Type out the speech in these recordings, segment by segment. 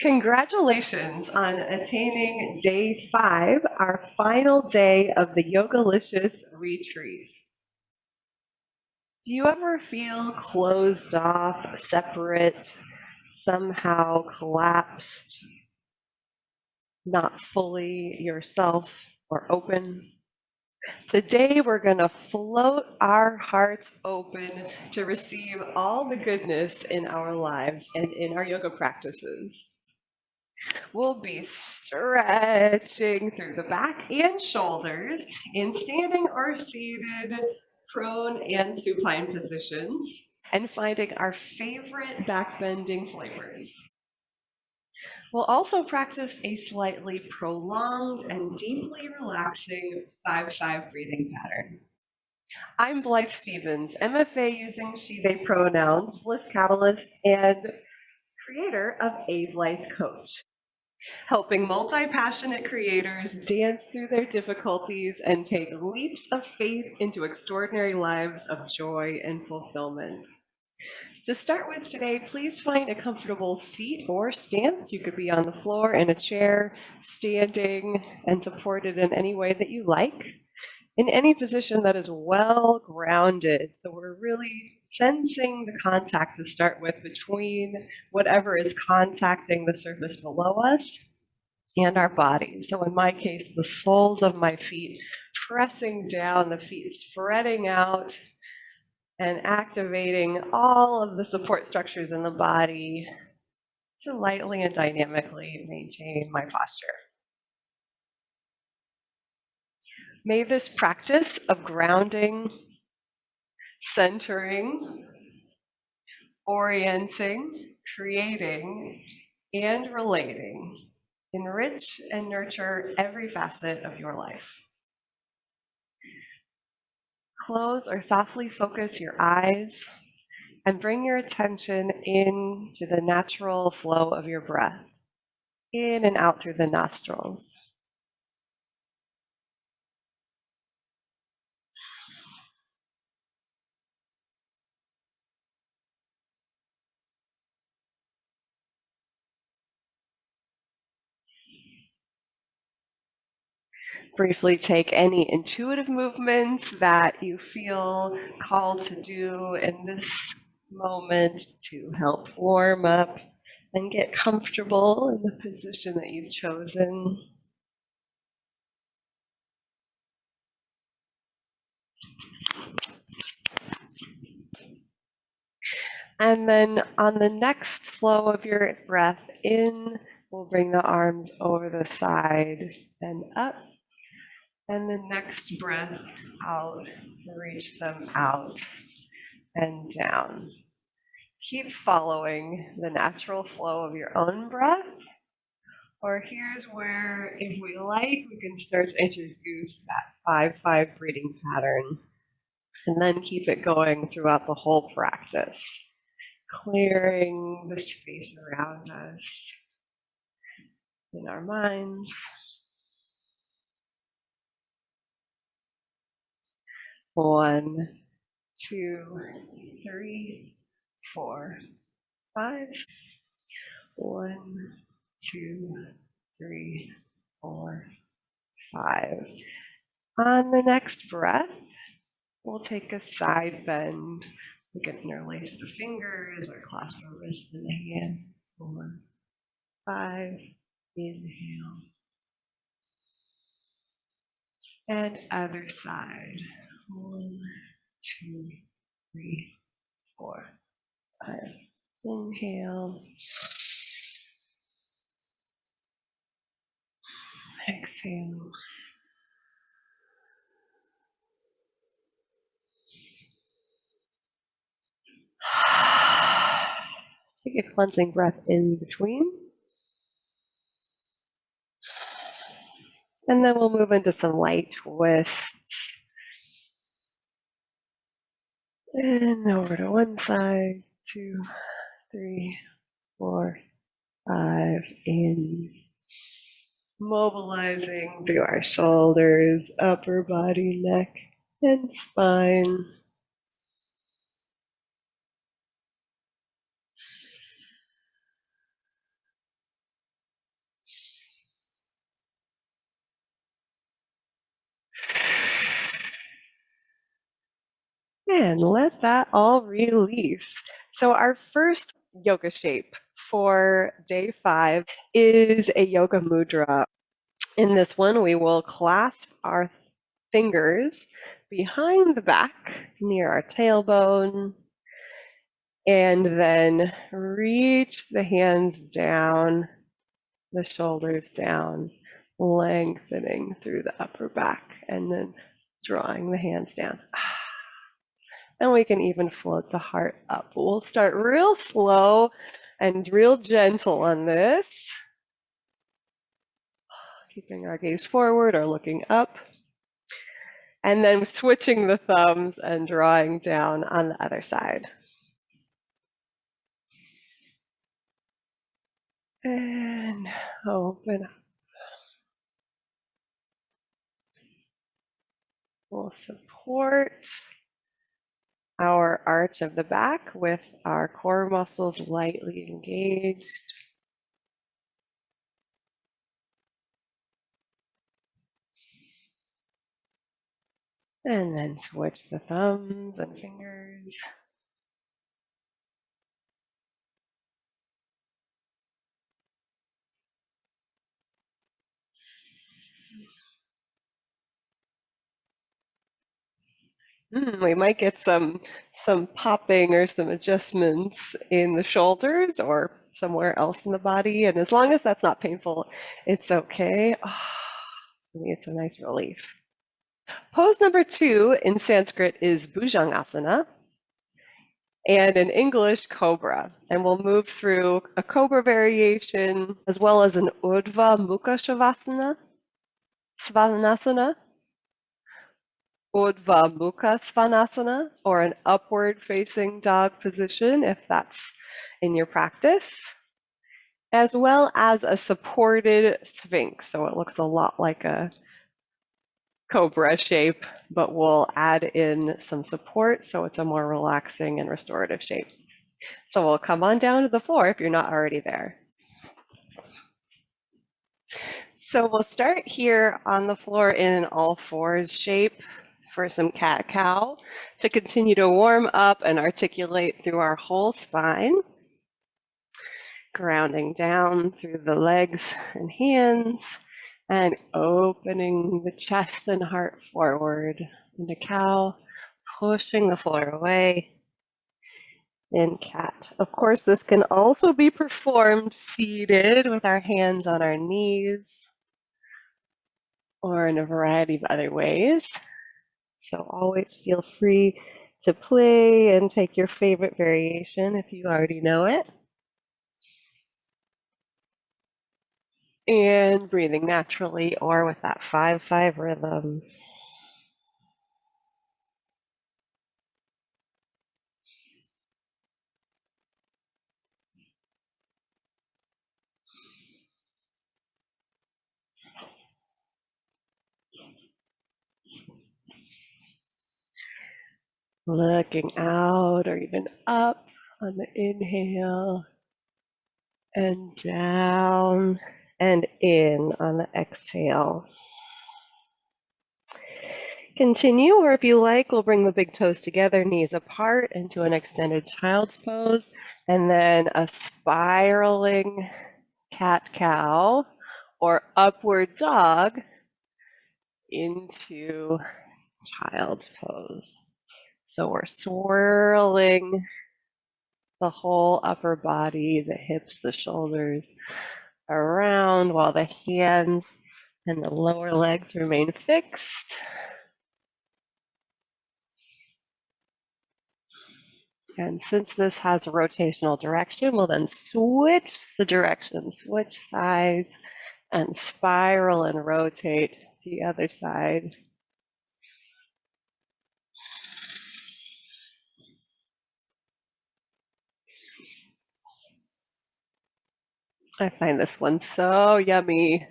Congratulations on attaining day 5, our final day of the Yogalicious retreat. Do you ever feel closed off, separate, somehow collapsed, not fully yourself or open? Today we're going to float our hearts open to receive all the goodness in our lives and in our yoga practices. We'll be stretching through the back and shoulders in standing or seated, prone and supine positions, and finding our favorite backbending flavors. We'll also practice a slightly prolonged and deeply relaxing 5-5 breathing pattern. I'm Blythe Stevens, MFA using she, they pronouns, Bliss Catalyst, and creator of A Blythe Coach, helping multi-passionate creators dance through their difficulties and take leaps of faith into extraordinary lives of joy and fulfillment. To start with today, please find a comfortable seat or stance. You could be on the floor, in a chair, standing, and supported in any way that you like, in any position that is well grounded. So we're really sensing the contact to start with between whatever is contacting the surface below us and our bodies. So in my case, the soles of my feet pressing down, the feet spreading out and activating all of the support structures in the body to lightly and dynamically maintain my posture. May this practice of grounding, centering, orienting, creating, and relating enrich and nurture every facet of your life. Close or softly focus your eyes and bring your attention into the natural flow of your breath, in and out through the nostrils. Briefly take any intuitive movements that you feel called to do in this moment to help warm up and get comfortable in the position that you've chosen. And then on the next flow of your breath in, we'll bring the arms over the side and up. And the next breath out, reach them out and down. Keep following the natural flow of your own breath. Or here's where, if we like, we can start to introduce that 5-5 breathing pattern. And then keep it going throughout the whole practice, clearing the space around us in our minds. 1, 2, 3, 4, 5. 1, 2, 3, 4, 5. On the next breath, we'll take a side bend. We can interlace the fingers or clasp our wrists in the hand. 4, 5. Inhale. And other side. 1, 2, 3, 4, 5. Inhale. Exhale. Take a cleansing breath in between. And then we'll move into some light twists. And over to one side, 2, 3, 4, 5. In. Mobilizing through our shoulders, upper body, neck, and spine. And let that all release. So our first yoga shape for day 5 is a yoga mudra. In this one, we will clasp our fingers behind the back near our tailbone, and then reach the hands down, the shoulders down, lengthening through the upper back, and then drawing the hands down. And we can even float the heart up. We'll start real slow and real gentle on this, keeping our gaze forward or looking up, and then switching the thumbs and drawing down on the other side. And open up. We'll support our arch of the back with our core muscles lightly engaged. And then switch the thumbs and fingers. We might get some popping or some adjustments in the shoulders or somewhere else in the body. And as long as that's not painful, it's okay. It's a nice relief. Pose number 2 in Sanskrit is Bhujangasana, and in English, Cobra. And we'll move through a Cobra variation as well as an Urdhva Mukha Svanasana, Urdhva Mukha Svanasana, or an upward facing dog position if that's in your practice, as well as a supported Sphynx. So it looks a lot like a Cobra shape, but we'll add in some support so it's a more relaxing and restorative shape. So we'll come on down to the floor if you're not already there. So we'll start here on the floor in an all fours shape for some cat-cow to continue to warm up and articulate through our whole spine, grounding down through the legs and hands and opening the chest and heart forward into cow, pushing the floor away. In cat. Of course, this can also be performed seated with our hands on our knees or in a variety of other ways. So always feel free to play and take your favorite variation if you already know it. And breathing naturally or with that 5-5 rhythm. Looking out or even up on the inhale and down and in on the exhale. Continue, or if you like, we'll bring the big toes together, knees apart into an extended child's pose, and then a spiraling cat-cow or upward dog into child's pose. So we're swirling the whole upper body, the hips, the shoulders around while the hands and the lower legs remain fixed. And since this has a rotational direction, we'll then switch the direction, switch sides, and spiral and rotate the other side. I find this one so yummy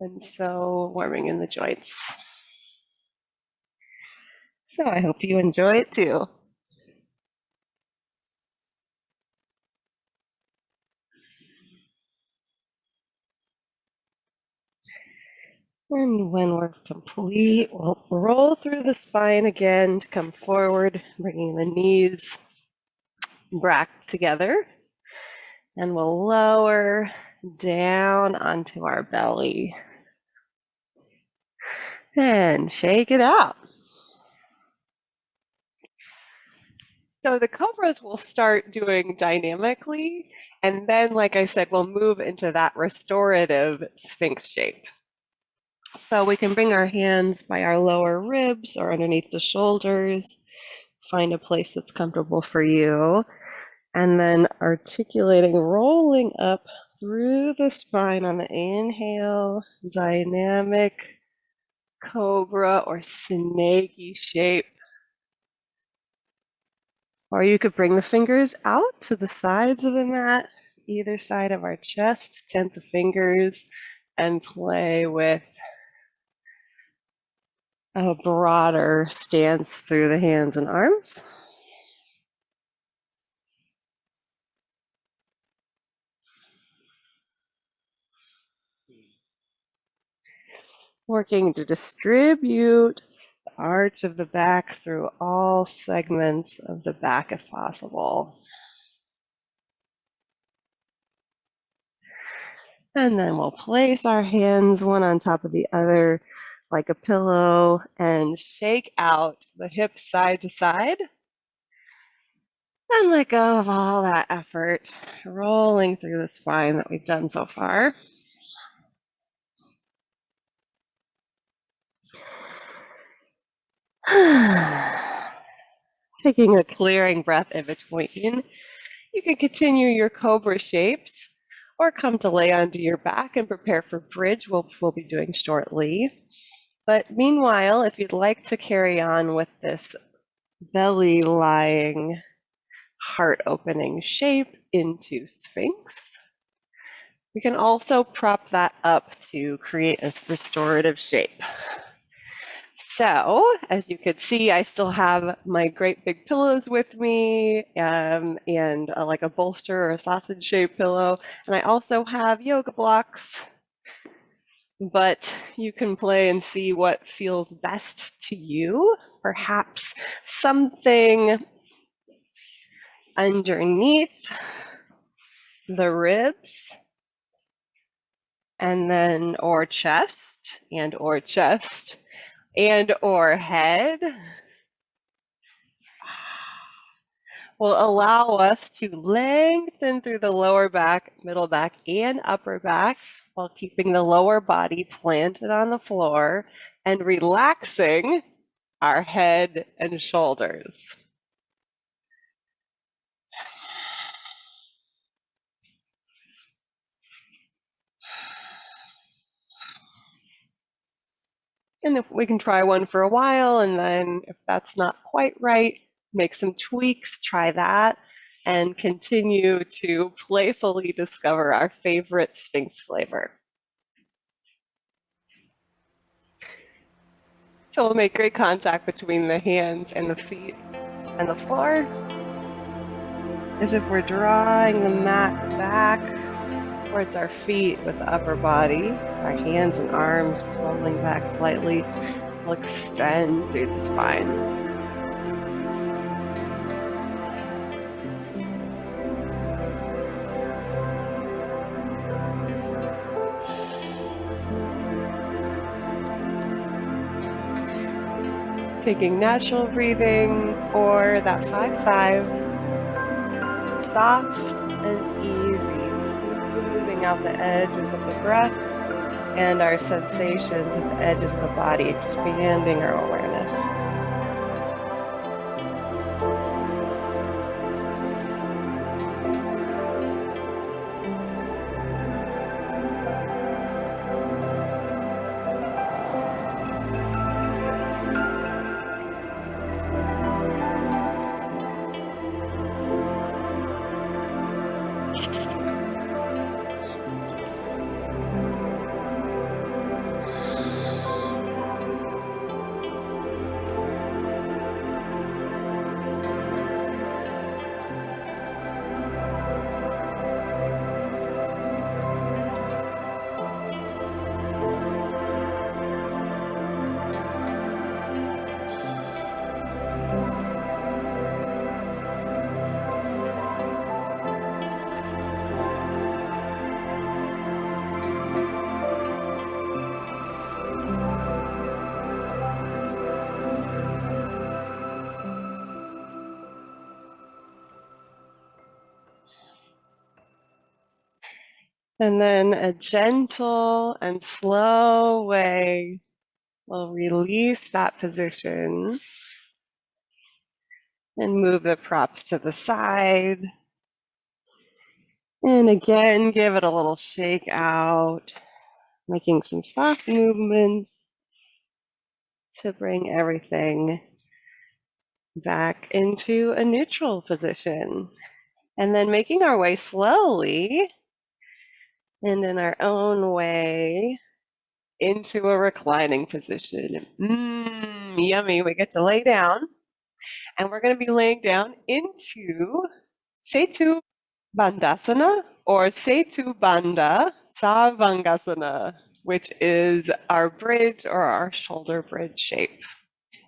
and so warming in the joints. So I hope you enjoy it too. And when we're complete, we'll roll through the spine again to come forward, bringing the knees back together. And we'll lower down onto our belly. And shake it out. So the cobras will start doing dynamically, and then, like I said, we'll move into that restorative Sphinx shape. So we can bring our hands by our lower ribs or underneath the shoulders. Find a place that's comfortable for you. And then articulating, rolling up through the spine on the inhale, dynamic cobra or snaky shape. Or you could bring the fingers out to the sides of the mat, either side of our chest, tent the fingers, and play with a broader stance through the hands and arms. Working to distribute the arch of the back through all segments of the back if possible. And then we'll place our hands one on top of the other like a pillow and shake out the hips side to side. And let go of all that effort rolling through the spine that we've done so far. Taking a clearing breath in between. You can continue your cobra shapes or come to lay onto your back and prepare for bridge, which we'll be doing shortly. But meanwhile, if you'd like to carry on with this belly lying heart opening shape into Sphinx, we can also prop that up to create a restorative shape. So, as you can see, I still have my great big pillows with me and like a bolster or a sausage-shaped pillow. And I also have yoga blocks, but you can play and see what feels best to you. Perhaps something underneath the ribs and then or chest and or head will allow us to lengthen through the lower back, middle back, and upper back while keeping the lower body planted on the floor and relaxing our head and shoulders. And if we can try one for a while, and then if that's not quite right, make some tweaks, try that, and continue to playfully discover our favorite Sphinx flavor. So we'll make great contact between the hands and the feet and the floor, as if we're drawing the mat back towards our feet with the upper body, our hands and arms rolling back slightly. We'll extend through the spine. Taking natural breathing or that 5-5, soft and easy, smoothing out the edges of the breath and our sensations at the edges of the body, expanding our awareness. And then a gentle and slow way will release that position and move the props to the side. And again, give it a little shake out, making some soft movements to bring everything back into a neutral position. And then making our way slowly and in our own way into a reclining position. Yummy. We get to lay down, and we're going to be laying down into Setu Bandhasana or Setu Bandha Sarvangasana, which is our bridge or our shoulder bridge shape.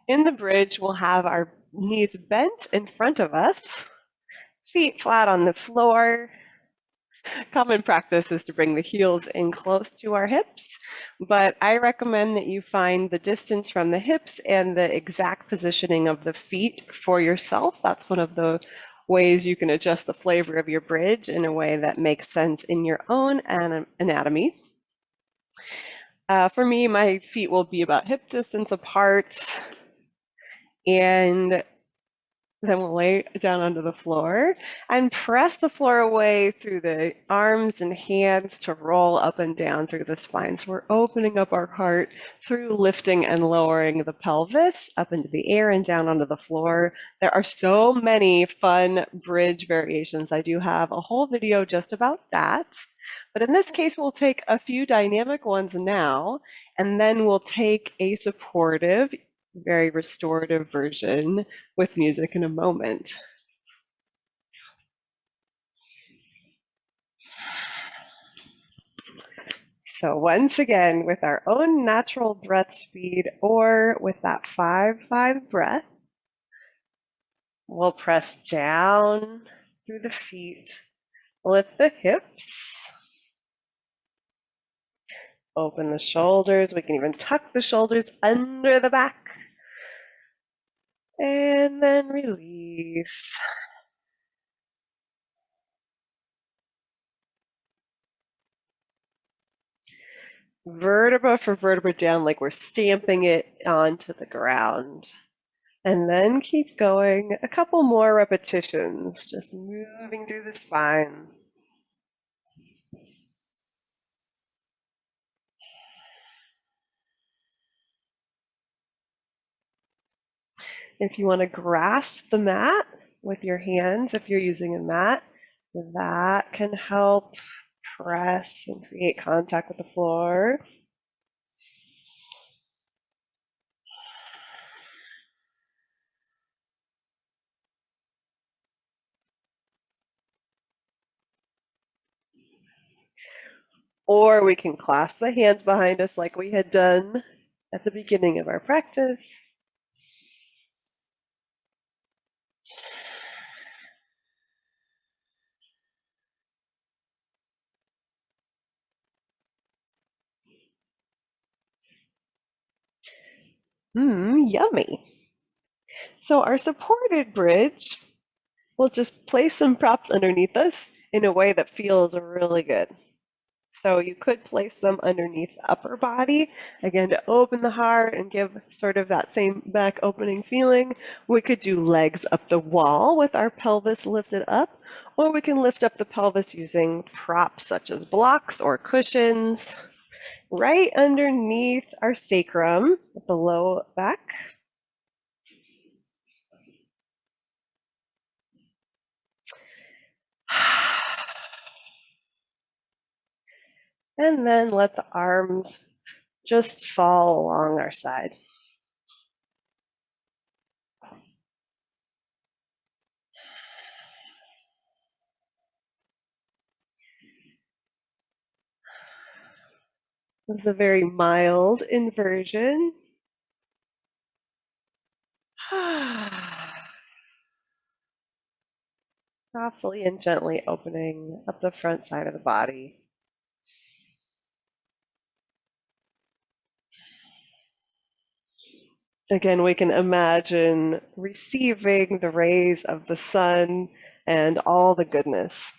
In the bridge, we'll have our knees bent in front of us, feet flat on the floor. Common practice is to bring the heels in close to our hips, but I recommend that you find the distance from the hips and the exact positioning of the feet for yourself. That's one of the ways you can adjust the flavor of your bridge in a way that makes sense in your own anatomy. For me, my feet will be about hip distance apart, and then we'll lay down onto the floor and press the floor away through the arms and hands to roll up and down through the spine. So we're opening up our heart through lifting and lowering the pelvis up into the air and down onto the floor. There are so many fun bridge variations. I do have a whole video just about that. But in this case, we'll take a few dynamic ones now, and then we'll take a supportive, very restorative version with music in a moment. So once again, with our own natural breath speed or with that 5-5 breath, we'll press down through the feet, lift the hips, open the shoulders. We can even tuck the shoulders under the back. And then release. Vertebra for vertebra down, like we're stamping it onto the ground. And then keep going. A couple more repetitions, just moving through the spine. If you want to grasp the mat with your hands, if you're using a mat, that can help press and create contact with the floor. Or we can clasp the hands behind us like we had done at the beginning of our practice. Yummy. So our supported bridge, we'll just place some props underneath us in a way that feels really good. So you could place them underneath the upper body, again, to open the heart and give sort of that same back opening feeling. We could do legs up the wall with our pelvis lifted up, or we can lift up the pelvis using props such as blocks or cushions right underneath our sacrum at the low back. And then let the arms just fall along our side. This is a very mild inversion. Softly and gently opening up the front side of the body. Again, we can imagine receiving the rays of the sun and all the goodness.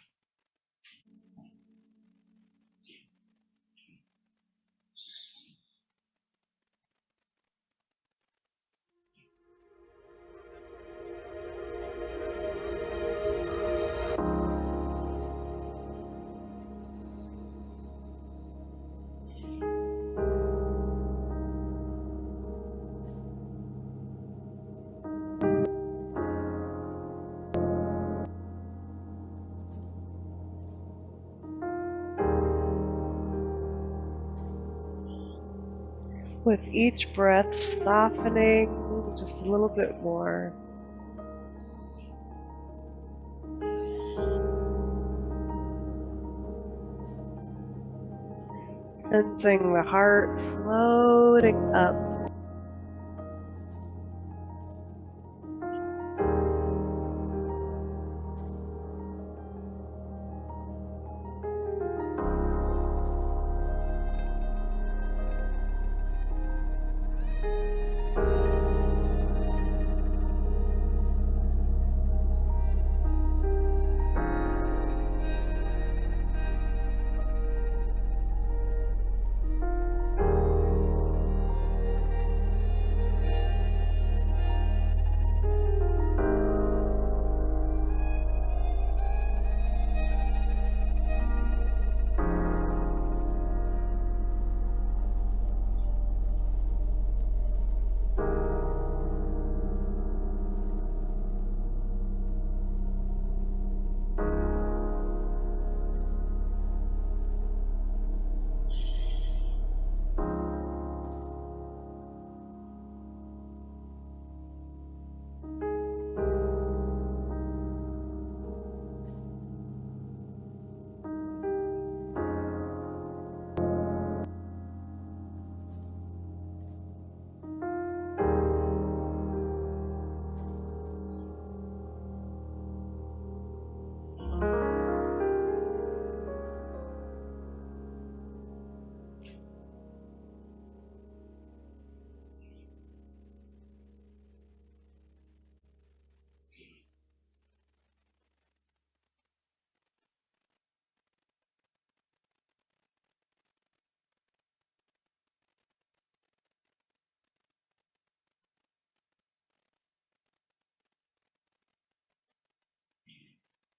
With each breath, softening just a little bit more. Sensing the heart floating up.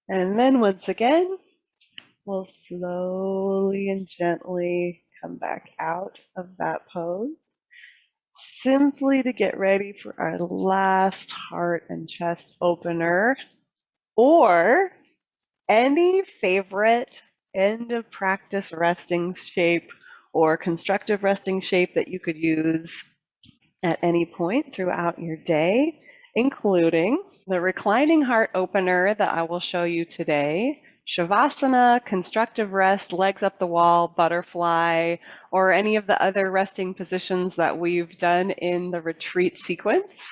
And then once again, we'll slowly and gently come back out of that pose, simply to get ready for our last heart and chest opener, or any favorite end of practice resting shape or constructive resting shape that you could use at any point throughout your day, including the reclining heart opener that I will show you today, Savasana, constructive rest, legs up the wall, butterfly, or any of the other resting positions that we've done in the retreat sequence,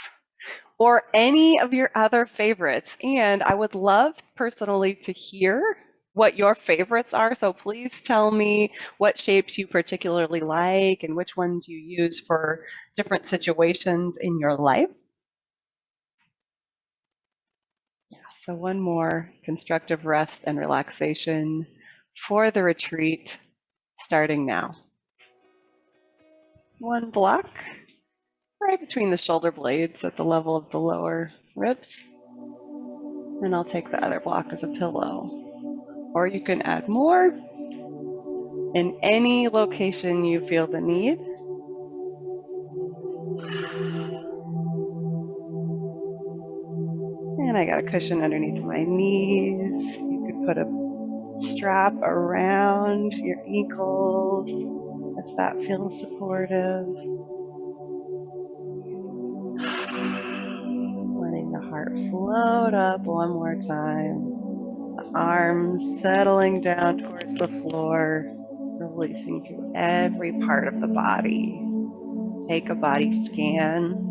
or any of your other favorites. And I would love personally to hear what your favorites are. So please tell me what shapes you particularly like and which ones you use for different situations in your life. Yeah, so one more constructive rest and relaxation for the retreat starting now. One block right between the shoulder blades at the level of the lower ribs. And I'll take the other block as a pillow. Or you can add more in any location you feel the need. And I got a cushion underneath my knees. You could put a strap around your ankles if that feels supportive. Letting the heart float up one more time. The arms settling down towards the floor, releasing through every part of the body. Take a body scan.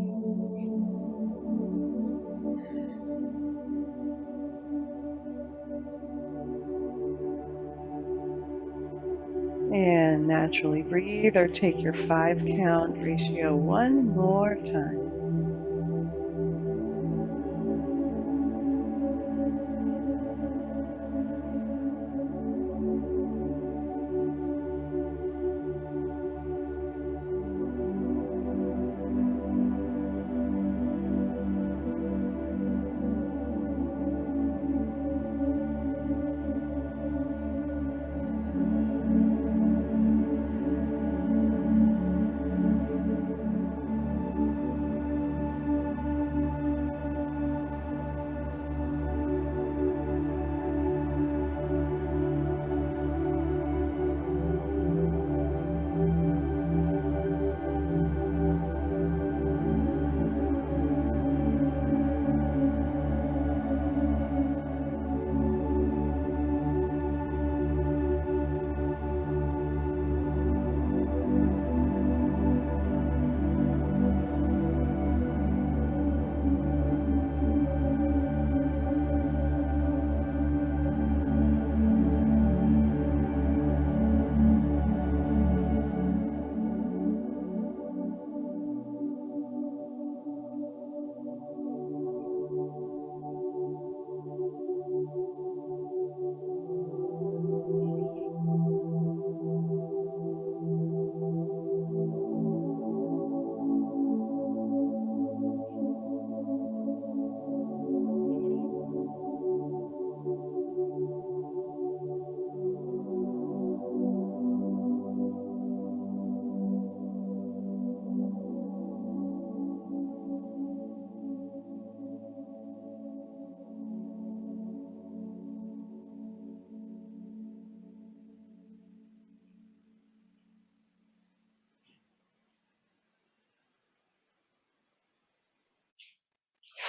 And naturally breathe or take your 5-count ratio one more time.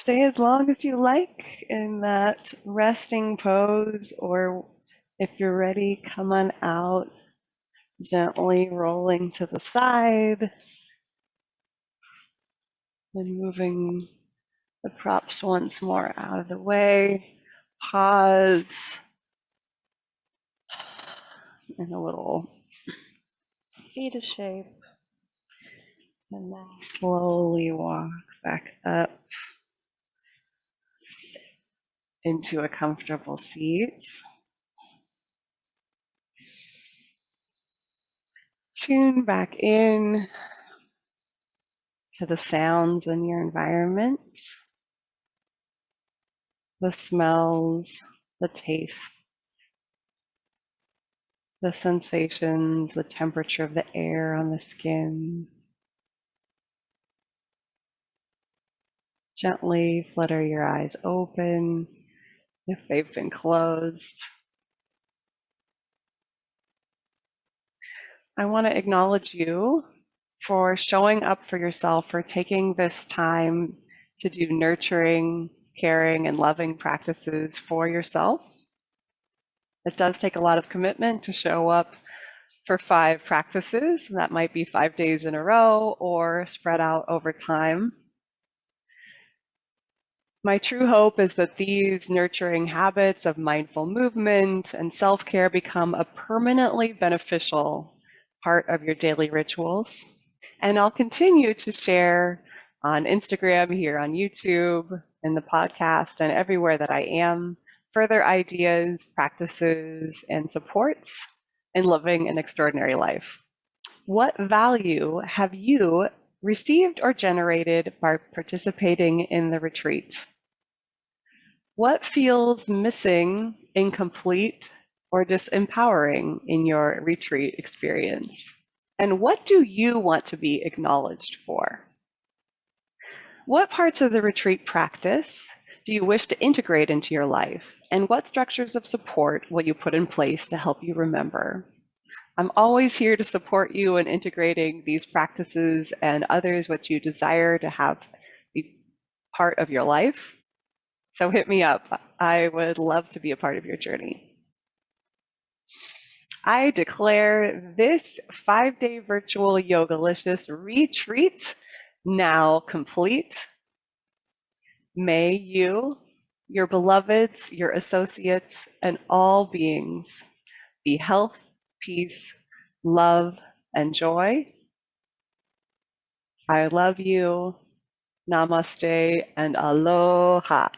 Stay as long as you like in that resting pose, or if you're ready, come on out, gently rolling to the side and moving the props once more out of the way. Pause in a little fetus shape, and then slowly walk back up into a comfortable seat. Tune back in to the sounds in your environment, the smells, the tastes, the sensations, the temperature of the air on the skin. Gently flutter your eyes open if they've been closed. I want to acknowledge you for showing up for yourself, for taking this time to do nurturing, caring, and loving practices for yourself. It does take a lot of commitment to show up for 5 practices. That might be 5 days in a row or spread out over time. My true hope is that these nurturing habits of mindful movement and self-care become a permanently beneficial part of your daily rituals. And I'll continue to share on Instagram, here on YouTube, in the podcast, and everywhere that I am, further ideas, practices, and supports in living an extraordinary life. What value have you received or generated by participating in the retreat? What feels missing, incomplete, or disempowering in your retreat experience? And what do you want to be acknowledged for? What parts of the retreat practice do you wish to integrate into your life? And what structures of support will you put in place to help you remember? I'm always here to support you in integrating these practices and others which you desire to have be part of your life. So hit me up. I would love to be a part of your journey. I declare this 5-day virtual Yogalicious retreat now complete. May you, your beloveds, your associates, and all beings be health, peace, love, and joy. I love you. Namaste and aloha.